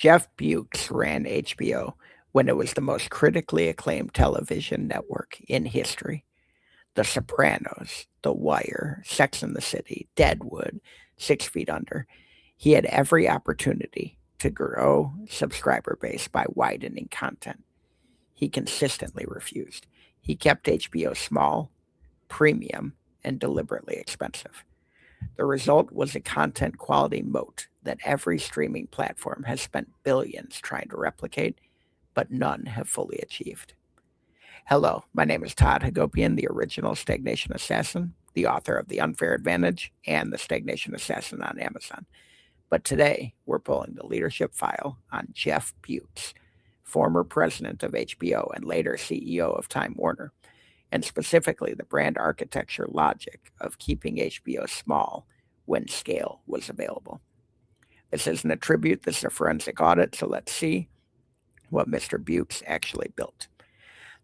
Jeff Bewkes ran HBO when it was the most critically acclaimed television network in history. The Sopranos, The Wire, Sex and the City, Deadwood, 6 Feet Under. He had every opportunity to grow subscriber base by widening content. He consistently refused. He kept HBO small, premium, and deliberately expensive. The result was a content quality moat that every streaming platform has spent billions trying to replicate, but none have fully achieved. Hello, my name is Todd Hagopian, the original Stagnation Assassin, the author of The Unfair Advantage and The Stagnation Assassin on Amazon. But today, we're pulling the leadership file on Jeff Bewkes, former president of HBO and later CEO of Time Warner, and specifically the brand architecture logic of keeping HBO small when scale was available. This isn't a tribute, this is a forensic audit, so let's see what Mr. Bewkes actually built.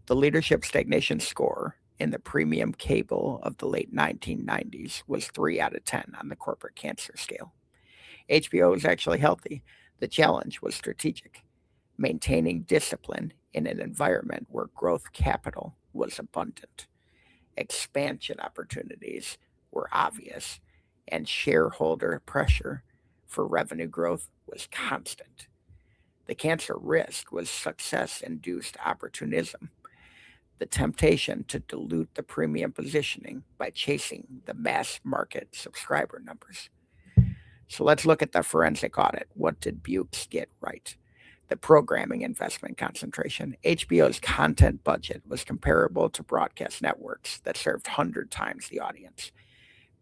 The leadership stagnation score in the premium cable of the late 1990s was 3 out of 10 on the corporate cancer scale. HBO was actually healthy. The challenge was strategic, maintaining discipline in an environment where growth capital was abundant. Expansion opportunities were obvious, and shareholder pressure for revenue growth was constant. The cancer risk was success induced opportunism, the temptation to dilute the premium positioning by chasing the mass market subscriber numbers. So let's look at the forensic audit. What did Bewkes get right? The programming investment concentration. HBO's content budget was comparable to broadcast networks that served 100 times the audience.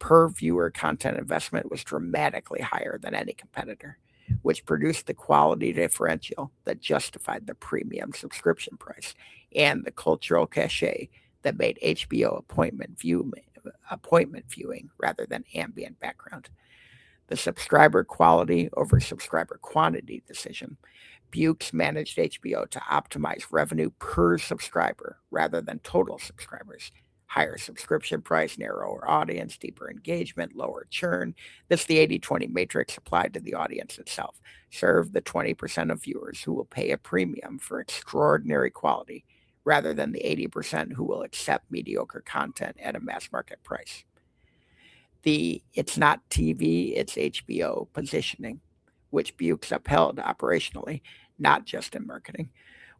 Per viewer content investment was dramatically higher than any competitor, which produced the quality differential that justified the premium subscription price and the cultural cachet that made HBO appointment viewing rather than ambient background. The subscriber quality over subscriber quantity decision. Bewkes managed HBO to optimize revenue per subscriber rather than total subscribers. Higher subscription price, narrower audience, deeper engagement, lower churn. This the 80-20 matrix applied to the audience itself. Serve the 20% of viewers who will pay a premium for extraordinary quality rather than the 80% who will accept mediocre content at a mass market price. The it's not TV, it's HBO positioning, which Bewkes upheld operationally, not just in marketing,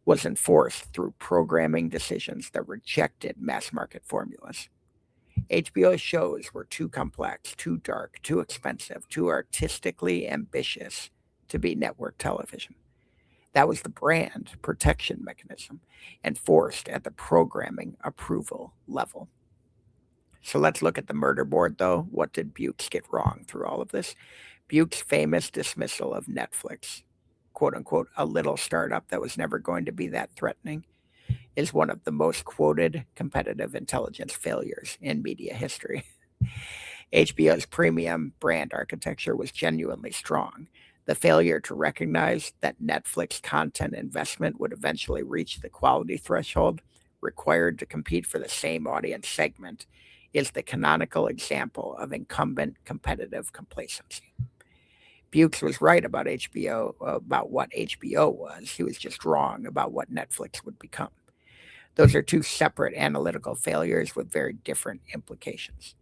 was enforced through programming decisions that rejected mass market formulas. HBO shows were too complex, too dark, too expensive, too artistically ambitious to be network television. That was the brand protection mechanism enforced at the programming approval level. So let's look at the murder board, though. What did Bewkes get wrong through all of this? Bewkes' famous dismissal of Netflix, quote unquote, a little startup that was never going to be that threatening, is one of the most quoted competitive intelligence failures in media history. HBO's premium brand architecture was genuinely strong. The failure to recognize that Netflix content investment would eventually reach the quality threshold required to compete for the same audience segment is the canonical example of incumbent competitive complacency. Bewkes was right about HBO, about what HBO was. He was just wrong about what Netflix would become. Those are two separate analytical failures with very different implications.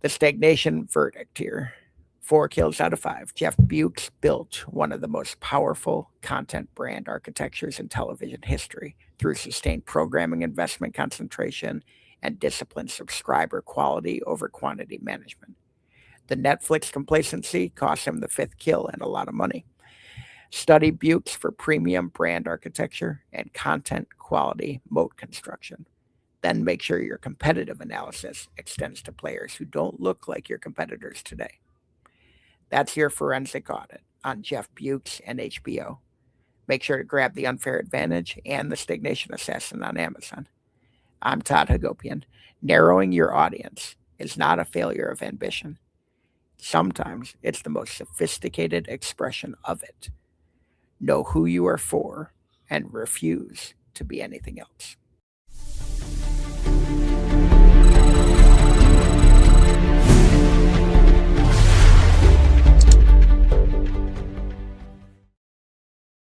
The stagnation verdict here. 4 kills out of 5. Jeff Bewkes built one of the most powerful content brand architectures in television history through sustained programming investment concentration and disciplined subscriber quality over quantity management. The Netflix complacency cost him the 5th kill and a lot of money. Study Bewkes for premium brand architecture and content quality moat construction. Then make sure your competitive analysis extends to players who don't look like your competitors today. That's your forensic audit on Jeff Bewkes and HBO. Make sure to grab The Unfair Advantage and The Stagnation Assassin on Amazon. I'm Todd Hagopian. Narrowing your audience is not a failure of ambition. Sometimes it's the most sophisticated expression of it. Know who you are for and refuse to be anything else.